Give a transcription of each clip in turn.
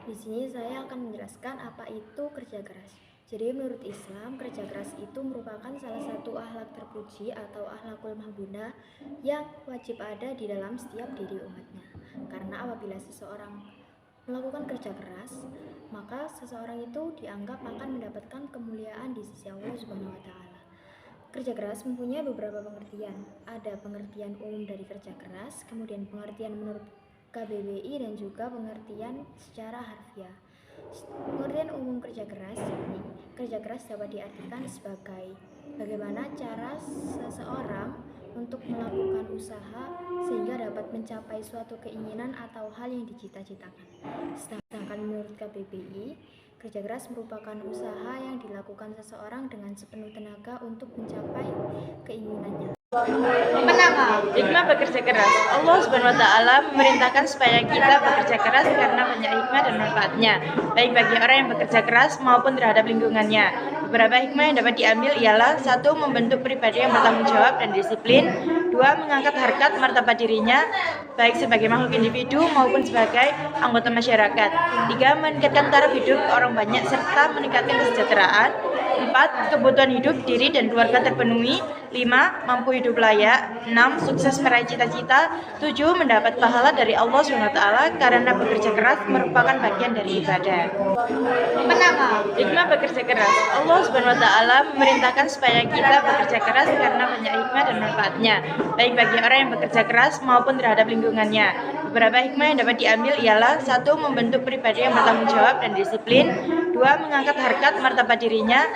Di sini saya akan menjelaskan apa itu kerja keras. Jadi menurut Islam, kerja keras itu merupakan salah satu akhlak terpuji atau akhlakul mahmudah yang wajib ada di dalam setiap diri umatnya. Karena apabila seseorang melakukan kerja keras, maka seseorang itu dianggap akan mendapatkan kemuliaan di sisi Allah Subhanahu wa taala. Kerja keras mempunyai beberapa pengertian. Ada pengertian umum dari kerja keras, kemudian pengertian menurut KBBI dan juga pengertian secara harfiah. Pengertian umum kerja keras, yakni kerja keras dapat diartikan sebagai bagaimana cara seseorang untuk melakukan usaha sehingga dapat mencapai suatu keinginan atau hal yang dicita-citakan. Sedangkan menurut KBBI, kerja keras merupakan usaha yang dilakukan seseorang dengan sepenuh tenaga untuk mencapai keinginannya. Hikmah bekerja keras. Allah Subhanahu wa taala memerintahkan supaya kita bekerja keras karena banyak hikmah dan manfaatnya, baik bagi orang yang bekerja keras maupun terhadap lingkungannya. Beberapa hikmah yang dapat diambil ialah: 1. Membentuk pribadi yang bertanggung jawab dan disiplin. 2. Mengangkat harkat martabat dirinya, baik sebagai makhluk individu maupun sebagai anggota masyarakat. 3. Meningkatkan taraf hidup orang banyak serta meningkatkan kesejahteraan. 4. Kebutuhan hidup diri dan keluarga terpenuhi. 5. Mampu hidup layak. 6. Sukses meraih cita-cita. 7. Mendapat pahala dari Allah SWT karena bekerja keras merupakan bagian dari ibadah. Hikmah bekerja keras. Allah SWT memerintahkan supaya kita bekerja keras karena banyak hikmah dan manfaatnya, baik bagi orang yang bekerja keras maupun terhadap lingkungannya. Beberapa hikmah yang dapat diambil ialah: 1. Membentuk pribadi yang bertanggung jawab dan disiplin. 2. Mengangkat harkat martabat dirinya,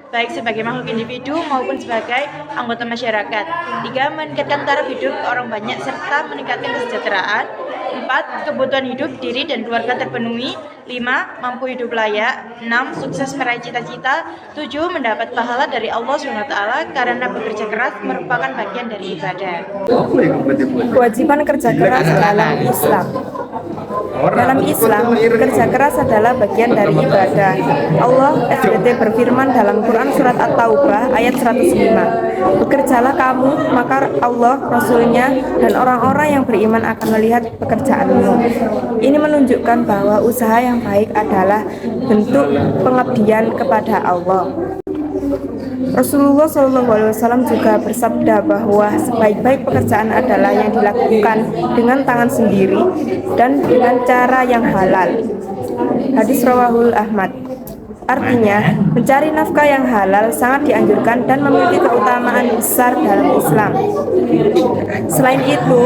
baik sebagai makhluk individu maupun sebagai anggota masyarakat. 3. Meningkatkan taraf hidup orang banyak serta meningkatkan kesejahteraan. 4. Kebutuhan hidup diri dan keluarga terpenuhi. 5. Mampu hidup layak. 6. Sukses meraih cita-cita. 7. Mendapat pahala dari Allah SWT karena bekerja keras merupakan bagian dari ibadah. Kewajiban kerja keras dalam Islam. Dalam Islam, kerja keras adalah bagian dari ibadah. Allah SWT berfirman dalam Quran Surat At-Taubah ayat 105, "Bekerjalah kamu, maka Allah, Rasulnya, dan orang-orang yang beriman akan melihat pekerjaanmu." Ini menunjukkan bahwa usaha yang baik adalah bentuk pengabdian kepada Allah. Rasulullah SAW juga bersabda bahwa sebaik-baik pekerjaan adalah yang dilakukan dengan tangan sendiri dan dengan cara yang halal. Hadis rawahul Ahmad. Artinya, mencari nafkah yang halal sangat dianjurkan dan memiliki keutamaan besar dalam Islam. Selain itu,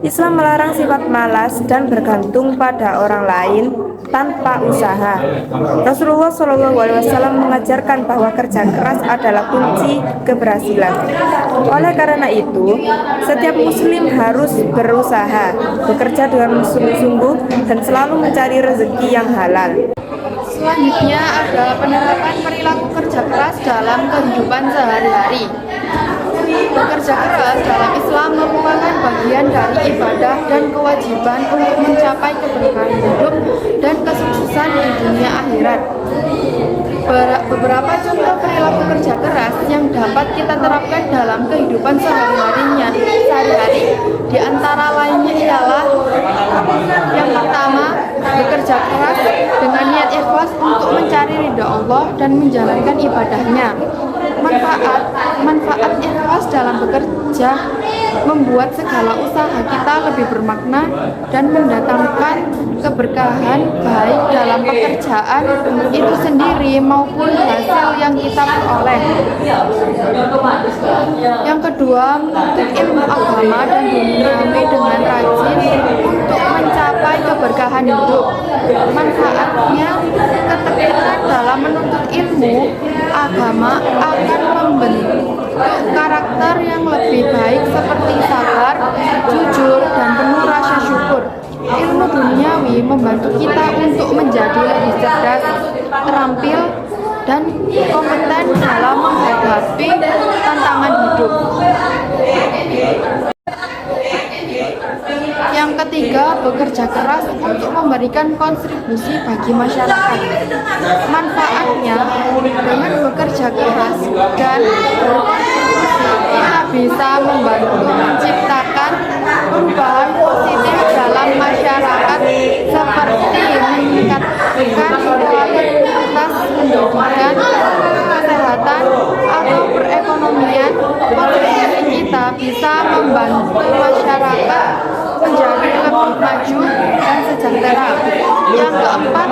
Islam melarang sifat malas dan bergantung pada orang lain tanpa usaha. Rasulullah SAW mengajarkan bahwa kerja keras adalah kunci keberhasilan. Oleh karena itu, setiap muslim harus berusaha, bekerja dengan sungguh-sungguh dan selalu mencari rezeki yang halal. Selanjutnya adalah penerapan perilaku kerja keras dalam kehidupan sehari-hari. Bekerja keras dalam Islam merupakan bagian dari ibadah dan kewajiban untuk mencapai keberkahan hidup dan kesuksesan di dunia akhirat. Beberapa contoh perilaku kerja keras yang dapat kita terapkan dalam kehidupan sehari-hari di antara lainnya ialah: yang pertama, bekerja keras dengan niat ikhlas untuk mencari ridha Allah dan menjalankan ibadahnya. Manfaat ikhlas dalam bekerja membuat segala usaha kita lebih bermakna dan mendatangkan keberkahan baik dalam pekerjaan itu sendiri maupun hasil yang kita peroleh. Yang kedua, menuntut ilmu agama dan duniawi dengan rajin untuk mencapai keberkahan hidup. Manfaatnya, ketekun dalam menuntut ilmu agama akan membentuk karakter yang lebih baik seperti sabar, jujur, dan penuh rasa syukur. Ilmu duniawi membantu kita untuk menjadi lebih cerdas, terampil, dan kompeten dalam menghadapi tantangan hidup. Yang ketiga, bekerja keras untuk memberikan kontribusi bagi masyarakat. Manfaatnya, dengan bekerja keras dan berkontribusi, kita bisa membantu menciptakan perubahan positif dalam masyarakat seperti meningkatkan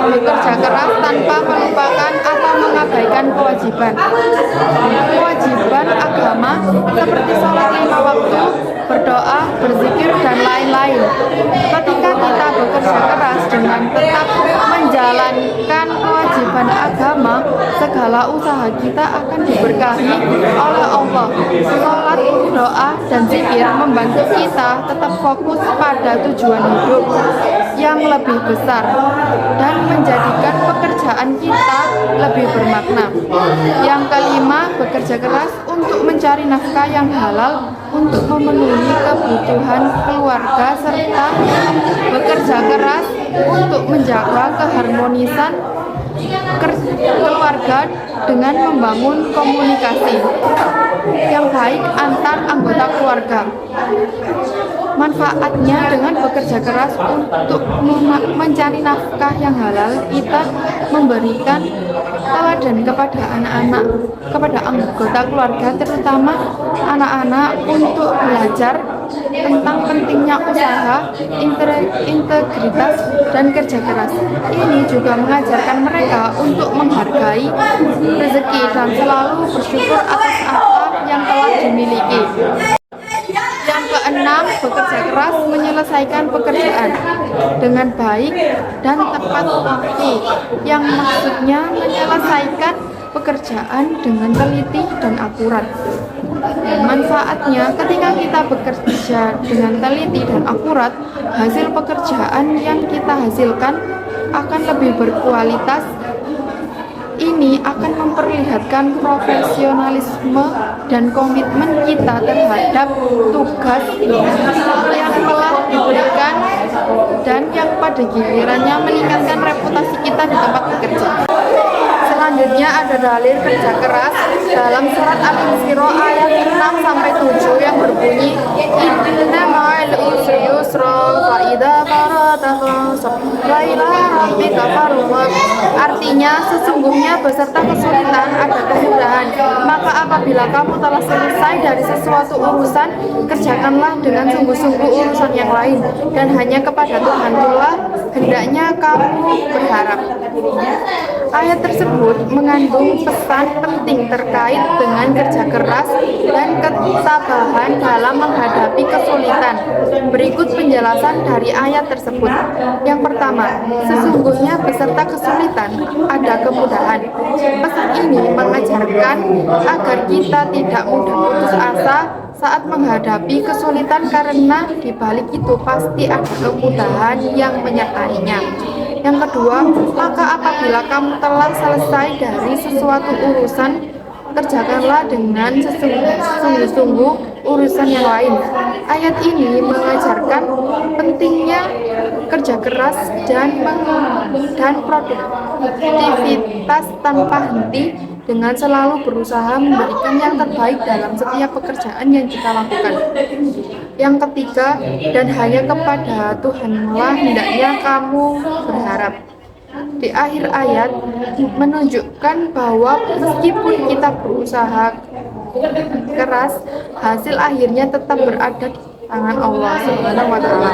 bekerja keras tanpa melupakan atau mengabaikan kewajiban. Kewajiban agama seperti sholat 5 waktu, berdoa, berzikir, dan lain-lain. Ketika kita bekerja keras dengan tetap menjalankan kewajiban agama, segala usaha kita akan diberkahi oleh Allah. Sholat, doa, dan zikir membantu kita tetap fokus pada tujuan hidup yang lebih besar dan menjadikan pekerjaan kita lebih bermakna. Yang kelima, bekerja keras untuk mencari nafkah yang halal untuk memenuhi kebutuhan keluarga serta bekerja keras untuk menjaga keharmonisan keluarga dengan membangun komunikasi yang baik antar anggota keluarga. Manfaatnya dengan bekerja keras untuk mencari nafkah yang halal, kita memberikan teladan kepada anak-anak, kepada anggota keluarga, terutama anak-anak, untuk belajar tentang pentingnya usaha, integritas, dan kerja keras. Ini juga mengajarkan mereka untuk menghargai rezeki dan selalu bersyukur atas apa yang telah dimiliki. Yang keenam, bekerja keras menyelesaikan pekerjaan dengan baik dan tepat waktu, yang maksudnya menyelesaikan pekerjaan dengan teliti dan akurat. Manfaatnya, ketika kita bekerja dengan teliti dan akurat, hasil pekerjaan yang kita hasilkan akan lebih berkualitas. Ini akan memperlihatkan profesionalisme dan komitmen kita terhadap tugas yang telah diberikan dan yang pada gilirannya meningkatkan reputasi kita di tempat bekerja. Selanjutnya ada dalil kerja keras dalam surat Al-Insyirah ayat 6-7 yang berbunyi, Inna ma'al usri yusra fa idza faragta fansab wa ila rabbika farghab. Artinya, sesungguhnya beserta kesulitan ada kemudahan, maka apabila kamu telah selesai dari sesuatu urusan, kerjakanlah dengan sungguh-sungguh urusan yang lain, dan hanya kepada Tuhan pula hendaknya kamu berharap. Ayat tersebut mengandung pesan penting terkait dengan kerja keras dan ketabahan dalam menghadapi kesulitan. Berikut penjelasan dari ayat tersebut. Yang pertama, sesungguhnya beserta kesulitan ada kemudahan. Pesan ini mengajarkan agar kita tidak mudah putus asa saat menghadapi kesulitan, karena di balik itu pasti ada kemudahan yang menyertainya. Yang kedua, maka apabila kamu telah selesai dari sesuatu urusan, kerjakanlah dengan sungguh-sungguh urusan yang lain. Ayat ini mengajarkan pentingnya kerja keras dan produktivitas tanpa henti, dengan selalu berusaha memberikan yang terbaik dalam setiap pekerjaan yang kita lakukan. Yang ketiga, dan hanya kepada Tuhanlah hendaknya kamu berharap. Di akhir ayat menunjukkan bahwa meskipun kita berusaha keras, hasil akhirnya tetap berada di tangan Allah Subhanahu wa Ta'ala.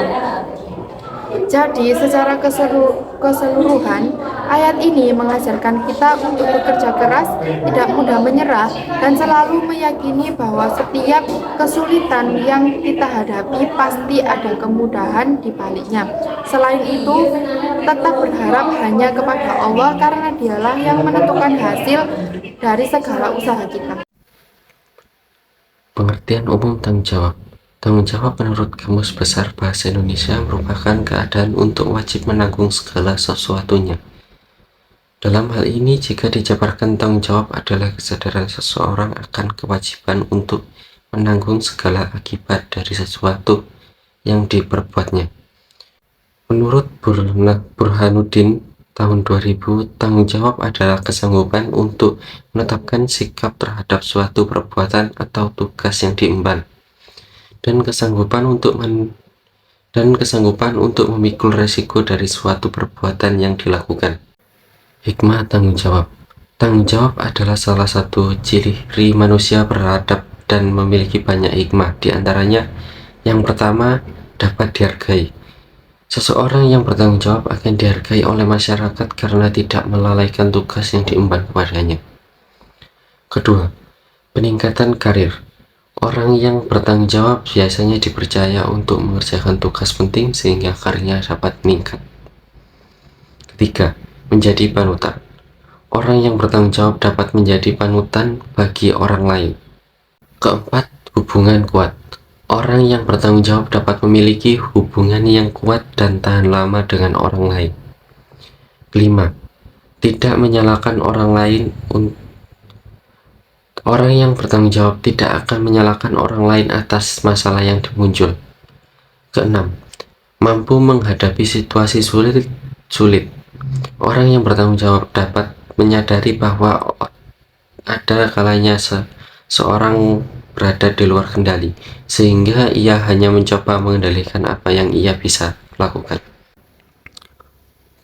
Jadi, secara keseluruhan, ayat ini mengajarkan kita untuk bekerja keras, tidak mudah menyerah, dan selalu meyakini bahwa setiap kesulitan yang kita hadapi pasti ada kemudahan di baliknya. Selain itu, tetap berharap hanya kepada Allah, karena Dialah yang menentukan hasil dari segala usaha kita. Pengertian umum tanggung jawab. Tanggung jawab menurut Kamus Besar Bahasa Indonesia merupakan keadaan untuk wajib menanggung segala sesuatunya. Dalam hal ini, jika dijabarkan tanggung jawab adalah kesadaran seseorang akan kewajiban untuk menanggung segala akibat dari sesuatu yang diperbuatnya. Menurut Burhanuddin tahun 2000, tanggung jawab adalah kesanggupan untuk menetapkan sikap terhadap suatu perbuatan atau tugas yang diemban, dan kesanggupan untuk memikul resiko dari suatu perbuatan yang dilakukan. Hikmah tanggung jawab. Tanggung jawab adalah salah satu ciri manusia beradab dan memiliki banyak hikmah. Di antaranya, yang pertama, dapat dihargai. Seseorang yang bertanggung jawab akan dihargai oleh masyarakat karena tidak melalaikan tugas yang diemban kepadanya. Kedua, peningkatan karir. Orang yang bertanggung jawab biasanya dipercaya untuk mengerjakan tugas penting sehingga karirnya dapat meningkat. Ketiga, menjadi panutan. Orang yang bertanggung jawab dapat menjadi panutan bagi orang lain. Keempat, hubungan kuat. Orang yang bertanggung jawab dapat memiliki hubungan yang kuat dan tahan lama dengan orang lain. Kelima, tidak menyalahkan orang lain. Orang yang bertanggung jawab tidak akan menyalahkan orang lain atas masalah yang muncul. Keenam, mampu menghadapi situasi sulit. Orang yang bertanggung jawab dapat menyadari bahwa ada kalanya seorang berada di luar kendali, sehingga ia hanya mencoba mengendalikan apa yang ia bisa lakukan.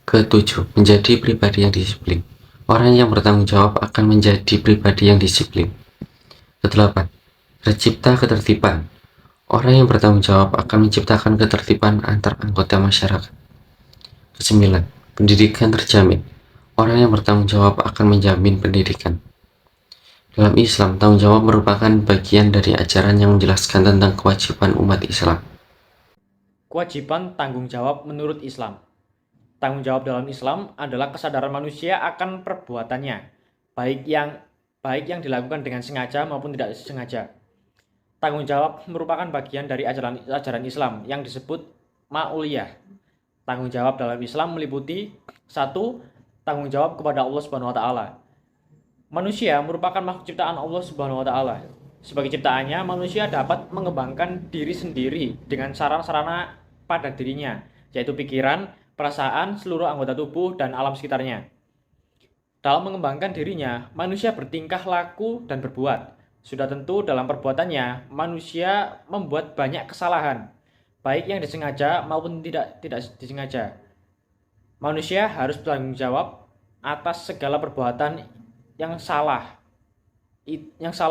Ketujuh, menjadi pribadi yang disiplin. Orang yang bertanggung jawab akan menjadi pribadi yang disiplin. Kedelapan, tercipta ketertiban. Orang yang bertanggung jawab akan menciptakan ketertiban antar anggota masyarakat. Kesembilan, pendidikan terjamin. Orang yang bertanggung jawab akan menjamin pendidikan. Dalam Islam, tanggung jawab merupakan bagian dari ajaran yang menjelaskan tentang kewajiban umat Islam. Kewajiban tanggung jawab menurut Islam. Tanggung jawab dalam Islam adalah kesadaran manusia akan perbuatannya, baik yang dilakukan dengan sengaja maupun tidak sengaja. Tanggung jawab merupakan bagian dari ajaran Islam yang disebut ma'uliyah. Tanggung jawab dalam Islam meliputi 1. Tanggung jawab kepada Allah Subhanahu wa taala. Manusia merupakan makhluk ciptaan Allah Subhanahu wa taala. Sebagai ciptaannya, manusia dapat mengembangkan diri sendiri dengan sarana-sarana pada dirinya, yaitu pikiran, perasaan, seluruh anggota tubuh, dan alam sekitarnya. Dalam mengembangkan dirinya, manusia bertingkah laku dan berbuat. Sudah tentu dalam perbuatannya, manusia membuat banyak kesalahan, baik yang disengaja maupun tidak disengaja. Manusia harus bertanggung jawab atas segala perbuatan yang salah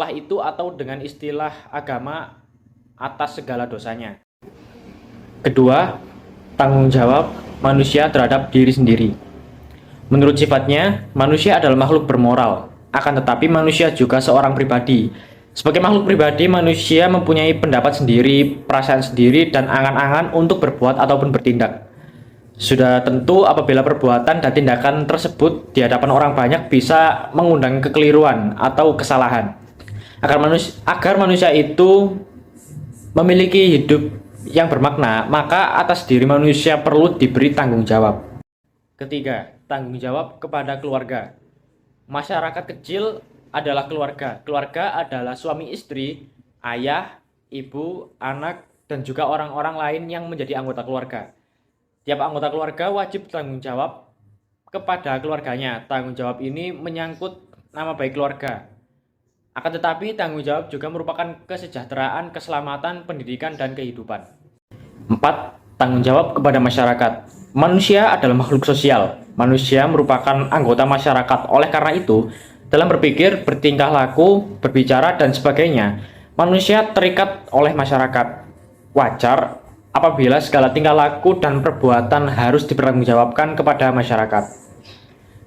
itu atau dengan istilah agama atas segala dosanya. Kedua, tanggung jawab manusia terhadap diri sendiri. Menurut sifatnya, manusia adalah makhluk bermoral. Akan tetapi manusia juga seorang pribadi. Sebagai makhluk pribadi, manusia mempunyai pendapat sendiri, perasaan sendiri, dan angan-angan untuk berbuat ataupun bertindak. Sudah tentu apabila perbuatan dan tindakan tersebut di hadapan orang banyak bisa mengundang kekeliruan atau kesalahan. Agar manusia itu memiliki hidup yang bermakna, maka atas diri manusia perlu diberi tanggung jawab. Ketiga, tanggung jawab kepada keluarga. Masyarakat kecil adalah keluarga. Keluarga adalah suami istri, ayah, ibu, anak, dan juga orang-orang lain yang menjadi anggota keluarga. Tiap anggota keluarga wajib bertanggung jawab kepada keluarganya. Tanggung jawab ini menyangkut nama baik keluarga. Akan tetapi tanggung jawab juga merupakan kesejahteraan, keselamatan, pendidikan, dan kehidupan. 4. Tanggung jawab kepada masyarakat. Manusia adalah makhluk sosial. Manusia merupakan anggota masyarakat. Oleh karena itu, dalam berpikir, bertingkah laku, berbicara, dan sebagainya, manusia terikat oleh masyarakat. Wajar apabila segala tingkah laku dan perbuatan harus dipertanggungjawabkan kepada masyarakat.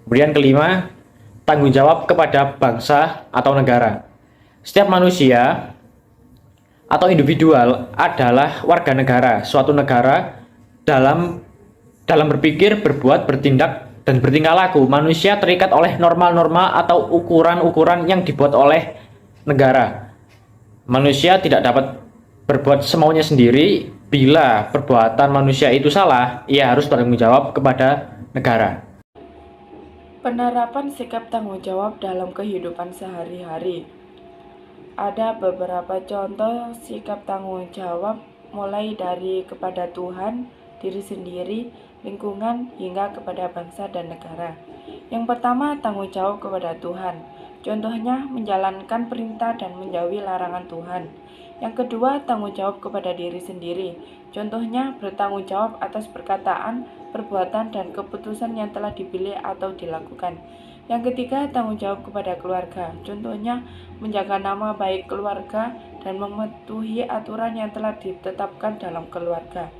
Kemudian kelima, tanggung jawab kepada bangsa atau negara. Setiap manusia atau individual adalah warga negara suatu negara. Dalam berpikir, berbuat, bertindak, dan bertingkah laku, manusia terikat oleh norma-norma atau ukuran-ukuran yang dibuat oleh negara. Manusia tidak dapat berbuat semaunya sendiri. Bila perbuatan manusia itu salah, ia harus bertanggung jawab kepada negara. Penerapan sikap tanggung jawab dalam kehidupan sehari-hari. Ada beberapa contoh sikap tanggung jawab, mulai dari kepada Tuhan, diri sendiri, lingkungan, hingga kepada bangsa dan negara. Yang pertama, tanggung jawab kepada Tuhan. Contohnya, menjalankan perintah dan menjauhi larangan Tuhan. Yang kedua, tanggung jawab kepada diri sendiri. Contohnya, bertanggung jawab atas perkataan, perbuatan, dan keputusan yang telah dipilih atau dilakukan. Yang ketiga, tanggung jawab kepada keluarga. Contohnya, menjaga nama baik keluarga dan mematuhi aturan yang telah ditetapkan dalam keluarga.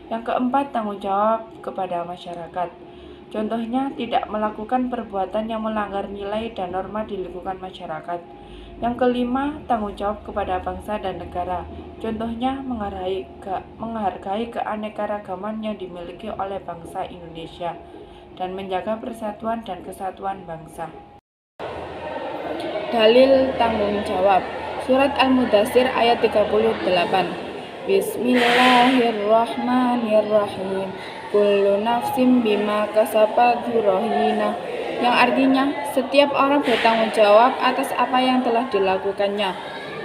Yang keempat, tanggung jawab kepada masyarakat. Contohnya, tidak melakukan perbuatan yang melanggar nilai dan norma di lingkungan masyarakat. Yang kelima, tanggung jawab kepada bangsa dan negara. Contohnya, menghargai keanekaragaman yang dimiliki oleh bangsa Indonesia dan menjaga persatuan dan kesatuan bangsa. Dalil tanggung jawab. Surat Al-Mudaththir ayat 38. Bismillahirrahmanirrahim. Kullu nafsin bima kasabat rahina. Yang artinya, setiap orang bertanggung jawab atas apa yang telah dilakukannya.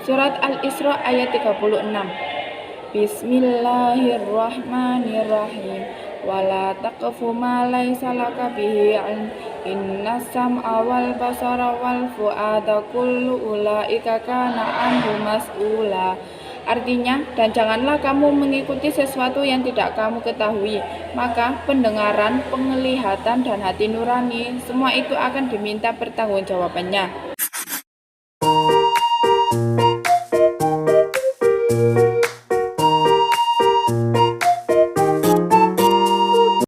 Surat Al-Isra ayat 36. Bismillahirrahmanirrahim. Wala taqfu ma laysa laka bihi ilm. Innas sam'a wal basara wal fu'ada kullu ulaika kana anhu mas'ula. Artinya, dan janganlah kamu mengikuti sesuatu yang tidak kamu ketahui, maka pendengaran, penglihatan, dan hati nurani, semua itu akan diminta pertanggungjawabannya.